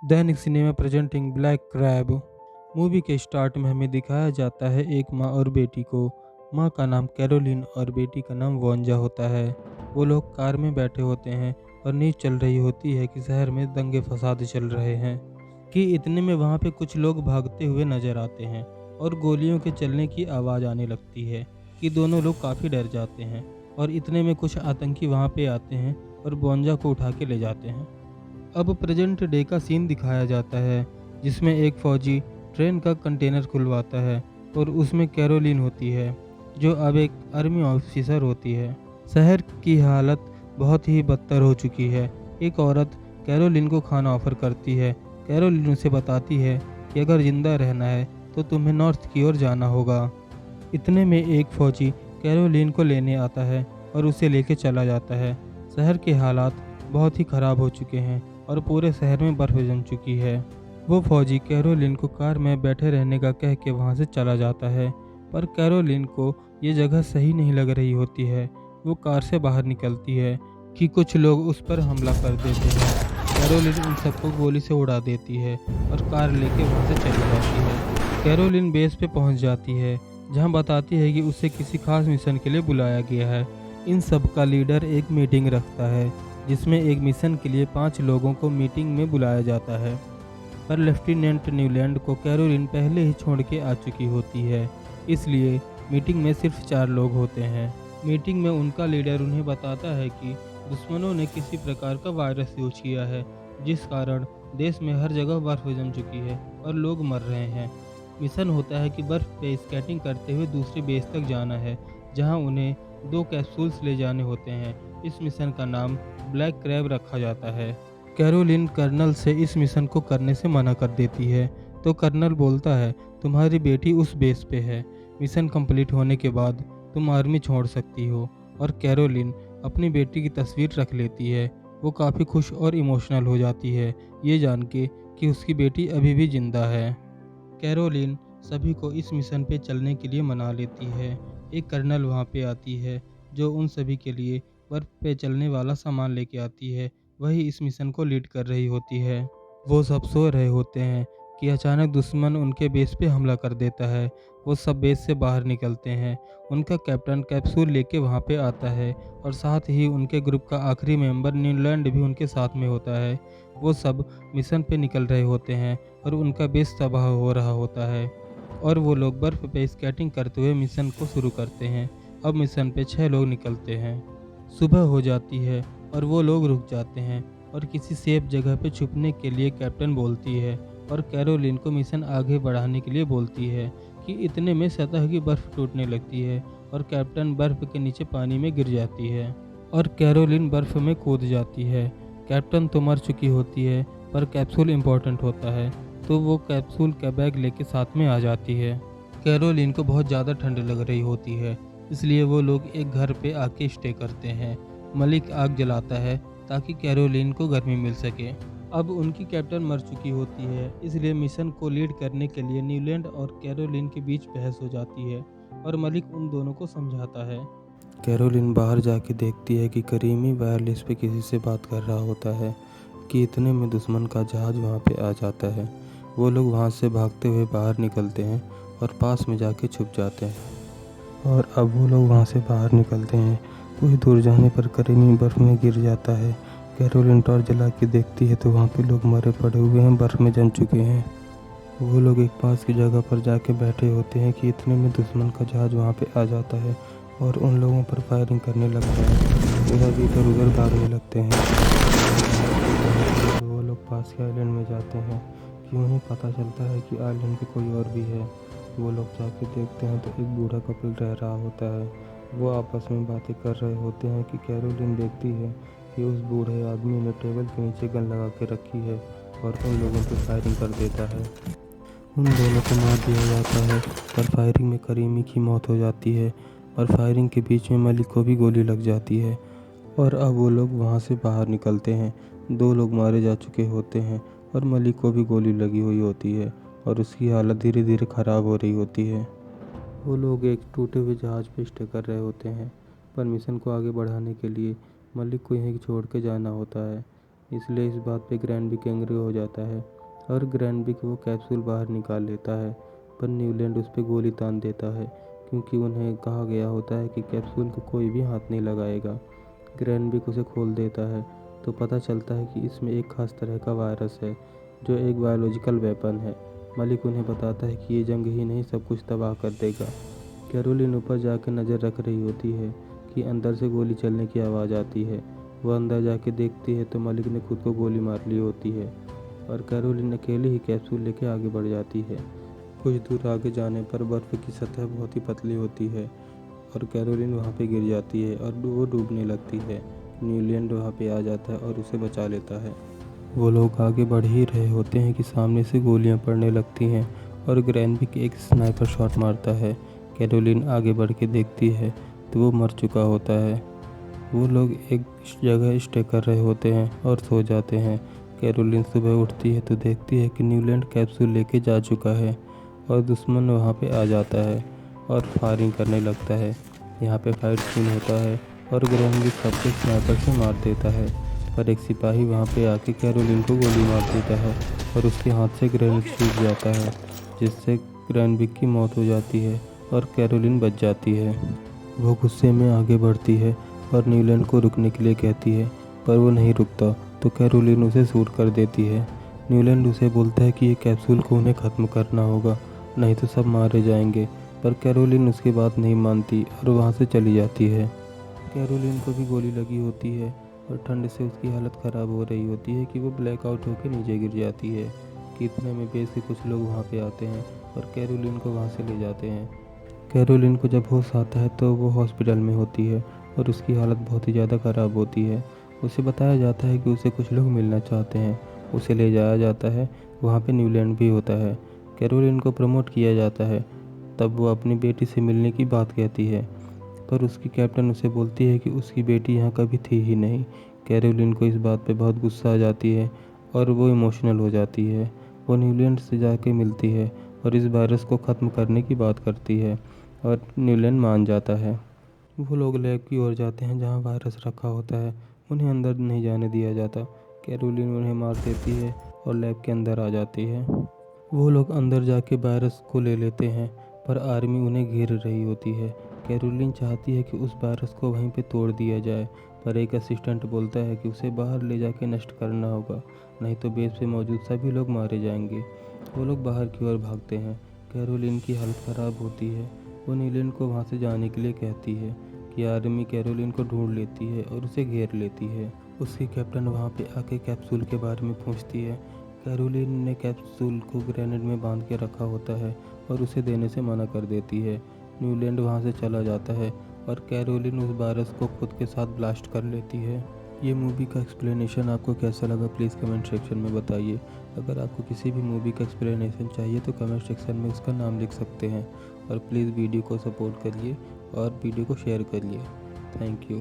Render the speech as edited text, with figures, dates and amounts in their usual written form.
दैनिक cinema presenting black crab. Movie के start में हमें दिखाया जाता है एक माँ और बेटी को। माँ का नाम कैरोलिन और बेटी का नाम वोंजा होता है। वो लोग कार में बैठे होते हैं और न्यूज़ चल रही होती है कि शहर में दंगे फसाद चल रहे हैं। कि इतने में वहाँ पे कुछ लोग भागते हुए नजर आते हैं और गोलियों के चलने की आवाज़ आने लगती है। कि दोनों लोग काफ़ी डर जाते हैं और इतने में कुछ आतंकी वहाँ पे आते हैं और वोंजा को उठा के ले जाते हैं। अब प्रेजेंट डे का सीन दिखाया जाता है जिसमें एक फौजी ट्रेन का कंटेनर खुलवाता है और उसमें कैरोलिन होती है जो अब एक आर्मी ऑफिसर होती है। शहर की हालत बहुत ही बदतर हो चुकी है। एक औरत कैरोलिन को खाना ऑफर करती है। कैरोलिन उसे बताती है कि अगर जिंदा रहना है तो तुम्हें नॉर्थ की ओर जाना होगा। इतने में एक फौजी कैरोलिन को लेने आता है और उसे लेके चला जाता है। शहर के हालात बहुत ही ख़राब हो चुके हैं और पूरे शहर में बर्फ़ जम चुकी है। वो फौजी कैरोलिन को कार में बैठे रहने का कह के वहाँ से चला जाता है, पर कैरोलिन को ये जगह सही नहीं लग रही होती है। वो कार से बाहर निकलती है कि कुछ लोग उस पर हमला कर देते हैं। कैरोलिन उन सबको गोली से उड़ा देती है और कार लेके वहाँ से चली जाती है। कैरोलिन बेस पे पहुँच जाती है जहाँ बताती है कि उसे किसी खास मिशन के लिए बुलाया गया है। इन सब का लीडर एक मीटिंग रखता है जिसमें एक मिशन के लिए 5 लोगों को मीटिंग में बुलाया जाता है, पर लेफ्टिनेंट न्यूलैंड को कैरोलिन पहले ही छोड़ के आ चुकी होती है। इसलिए मीटिंग में सिर्फ 4 लोग होते हैं। मीटिंग में उनका लीडर उन्हें बताता है कि दुश्मनों ने किसी प्रकार का वायरस यूज किया है जिस कारण देश में हर जगह बर्फ जम चुकी है और लोग मर रहे हैं। मिशन होता है कि बर्फ पे स्केटिंग करते हुए दूसरे बेस तक जाना है जहां उन्हें 2 कैप्सूल्स ले जाने होते हैं। इस मिशन का नाम ब्लैक क्रैब रखा जाता है। कैरोलिन कर्नल से इस मिशन को करने से मना कर देती है, तो कर्नल बोलता है तुम्हारी बेटी उस बेस पे है। मिशन कंप्लीट होने के बाद तुम आर्मी छोड़ सकती हो। और कैरोलिन अपनी बेटी की तस्वीर रख लेती है। वो काफ़ी खुश और इमोशनल हो जाती है ये जान के कि उसकी बेटी अभी भी जिंदा है। कैरोलिन सभी को इस मिशन पे चलने के लिए मना लेती है। एक कर्नल वहाँ पे आती है जो उन सभी के लिए बर्फ पे चलने वाला सामान लेके आती है। वही इस मिशन को लीड कर रही होती है। वो सब सो रहे होते हैं कि अचानक दुश्मन उनके बेस पे हमला कर देता है। वो सब बेस से बाहर निकलते हैं। उनका कैप्टन कैप्सूल लेके वहाँ पे आता है और साथ ही उनके ग्रुप का आखिरी मेंबर न्यूलैंड भी उनके साथ में होता है। वो सब मिशन पे निकल रहे होते हैं और उनका बेस तबाह हो रहा होता है और वो लोग बर्फ पे स्केटिंग करते हुए मिशन को शुरू करते हैं। अब मिशन पे 6 लोग निकलते हैं। सुबह हो जाती है और वो लोग रुक जाते हैं और किसी सेफ जगह पे छुपने के लिए कैप्टन बोलती है और कैरोलिन को मिशन आगे बढ़ाने के लिए बोलती है कि इतने में सतह की बर्फ टूटने लगती है और कैप्टन बर्फ के नीचे पानी में गिर जाती है और कैरोलिन बर्फ में कूद जाती है। कैप्टन तो मर चुकी होती है पर कैप्सूल इम्पोर्टेंट होता है तो वो कैप्सूल का बैग लेके साथ में आ जाती है। कैरोलिन को बहुत ज़्यादा ठंड लग रही होती है इसलिए वो लोग एक घर पे आके स्टे करते हैं। मलिक आग जलाता है ताकि कैरोलिन को गर्मी मिल सके। अब उनकी कैप्टन मर चुकी होती है इसलिए मिशन को लीड करने के लिए न्यूलैंड और कैरोलिन के बीच बहस हो जाती है और मलिक उन दोनों को समझाता है। कैरोलिन बाहर जाके देखती है कि करीमी वायरलेस पे किसी से बात कर रहा होता है कि इतने में दुश्मन का जहाज़ वहाँ पे आ जाता है। वो लोग वहाँ से भागते हुए बाहर निकलते हैं और पास में जाके छुप जाते हैं। और अब वो लोग वहाँ से बाहर निकलते हैं। कुछ दूर जाने पर करीमी बर्फ़ में गिर जाता है। कैरोलिन टॉर्च जला के देखती है तो वहाँ पे लोग मरे पड़े हुए हैं, बर्फ़ में जम चुके हैं। वो लोग एक पास की जगह पर जाके बैठे होते हैं कि इतने में दुश्मन का जहाज़ वहाँ पे आ जाता है और उन लोगों पर फायरिंग करने लगता है। इधर इधर उधर भागने लगते हैं। वो लोग पास के आइलैंड में जाते हैं कि उन्हें पता चलता है कि आइलैंड पे कोई और भी है। वो लोग जाके देखते हैं तो एक बूढ़ा कपल रह रहा होता है। वो आपस में बातें कर रहे होते हैं कि कैरोलिन देखती है कि उस बूढ़े आदमी ने टेबल के नीचे गन लगा के रखी है और उन लोगों पे फायरिंग कर देता है। उन दोनों को मार दिया जाता है पर फायरिंग में करीमी की मौत हो जाती है और फायरिंग के बीच में मलिक को भी गोली लग जाती है। और अब वो लोग वहाँ से बाहर निकलते हैं। 2 लोग मारे जा चुके होते हैं और मलिक को भी गोली लगी हुई होती है और उसकी हालत धीरे धीरे ख़राब हो रही होती है। वो लोग एक टूटे हुए जहाज़ पे स्टे कर रहे होते हैं पर मिशन को आगे बढ़ाने के लिए मलिक को यहीं छोड़ के जाना होता है। इसलिए इस बात पे ग्रैंडविक एंग्री हो जाता है और ग्रैंडविक वो कैप्सूल बाहर निकाल लेता है। पर न्यूलैंड उस पर गोली तान देता है क्योंकि उन्हें कहा गया होता है कि कैप्सूल को कोई भी हाथ नहीं लगाएगा। ग्रैंडविक उसे खोल देता है तो पता चलता है कि इसमें एक खास तरह का वायरस है जो एक बायोलॉजिकल वेपन है। मलिक उन्हें बताता है कि ये जंग ही नहीं सब कुछ तबाह कर देगा। कैरोलिन ऊपर जाकर नज़र रख रही होती है कि अंदर से गोली चलने की आवाज़ आती है। वह अंदर जाके देखती है तो मलिक ने खुद को गोली मार ली होती है और कैरोलिन अकेले ही कैप्सूल लेके आगे बढ़ जाती है। कुछ दूर आगे जाने पर बर्फ़ की सतह बहुत ही पतली होती है और कैरोलिन वहाँ पे गिर जाती है और वो डूबने लगती है। न्यूलैंड वहाँ पे आ जाता है और उसे बचा लेता है। वो लोग आगे बढ़ ही रहे होते हैं कि सामने से गोलियां पड़ने लगती हैं और ग्रैंडविक एक स्नाइपर शॉट मारता है। कैरोलिन आगे बढ़ के देखती है तो वो मर चुका होता है। वो लोग एक जगह स्टे कर रहे होते हैं और सो जाते हैं। कैरोलिन सुबह उठती है तो देखती है कि न्यूलैंड कैप्सूल लेके जा चुका है और दुश्मन वहाँ पे आ जाता है और फायरिंग करने लगता है। यहाँ पे फाइट सीन होता है और ग्रैंडविक सबको स्नाइपर से मार देता है। पर एक सिपाही वहाँ पे आके कैरोलिन को गोली मार देता है और उसके हाथ से ग्रेनेड छूट जाता है जिससे ग्रैंडविक की मौत हो जाती है और कैरोलिन बच जाती है। वो गुस्से में आगे बढ़ती है और न्यूलैंड को रुकने के लिए कहती है पर वो नहीं रुकता तो कैरोलिन उसे शूट कर देती है। न्यूलैंड उसे बोलता है कि ये कैप्सूल को उन्हें ख़त्म करना होगा नहीं तो सब मारे जाएंगे। पर कैरोलिन उसकी बात नहीं मानती और वहाँ से चली जाती है। कैरोलिन को भी गोली लगी होती है और ठंड से उसकी हालत ख़राब हो रही होती है कि वो ब्लैकआउट होकर नीचे गिर जाती है कि इतने में बेस के कुछ लोग वहाँ पे आते हैं और कैरोलिन को वहाँ से ले जाते हैं। कैरोलिन को जब होश आता है तो वो हॉस्पिटल में होती है और उसकी हालत बहुत ही ज़्यादा ख़राब होती है। उसे बताया जाता है कि उसे कुछ लोग मिलना चाहते हैं। उसे ले जाया जाता है, वहाँ पे न्यूलैंड भी होता है। कैरोलिन को प्रमोट किया जाता है। तब वो अपनी बेटी से मिलने की बात कहती है पर उसकी कैप्टन उसे बोलती है कि उसकी बेटी यहाँ कभी थी ही नहीं। कैरोलिन को इस बात पे बहुत गुस्सा आ जाती है और वो इमोशनल हो जाती है। वो न्यूलैंड से जाके मिलती है और इस वायरस को ख़त्म करने की बात करती है और न्यूलैंड मान जाता है। वो लोग लैब की ओर जाते हैं जहाँ वायरस रखा होता है। उन्हें अंदर नहीं जाने दिया जाता। कैरोलिन उन्हें मार देती है और लैब के अंदर आ जाती है। वो लोग अंदर जाके वायरस को ले लेते हैं पर आर्मी उन्हें घेर रही होती है। कैरोलिन चाहती है कि उस वायरस को वहीं पे तोड़ दिया जाए पर एक असिस्टेंट बोलता है कि उसे बाहर ले जाके नष्ट करना होगा नहीं तो बेस पे मौजूद सभी लोग मारे जाएंगे। वो लोग बाहर की ओर भागते हैं। कैरोलिन की हालत ख़राब होती है। वो न्यूलैंड को वहाँ से जाने के लिए कहती है कि आर्मी कैरोलिन को ढूंढ लेती है और उसे घेर लेती है। उसकी कैप्टन वहाँ पे आके कैप्सूल के बारे में पूछती है। कैरोलिन ने कैप्सूल को ग्रेनेड में बांध के रखा होता है और उसे देने से मना कर देती है। न्यूलैंड वहाँ से चला जाता है और कैरोलिन उस वायरस को खुद के साथ ब्लास्ट कर लेती है। ये मूवी का एक्सप्लेनेशन आपको कैसा लगा प्लीज़ कमेंट सेक्शन में बताइए। अगर आपको किसी भी मूवी का एक्सप्लेनेशन चाहिए तो कमेंट सेक्शन में उसका नाम लिख सकते हैं और प्लीज़ वीडियो को सपोर्ट करिए और वीडियो को शेयर करिए। Thank you.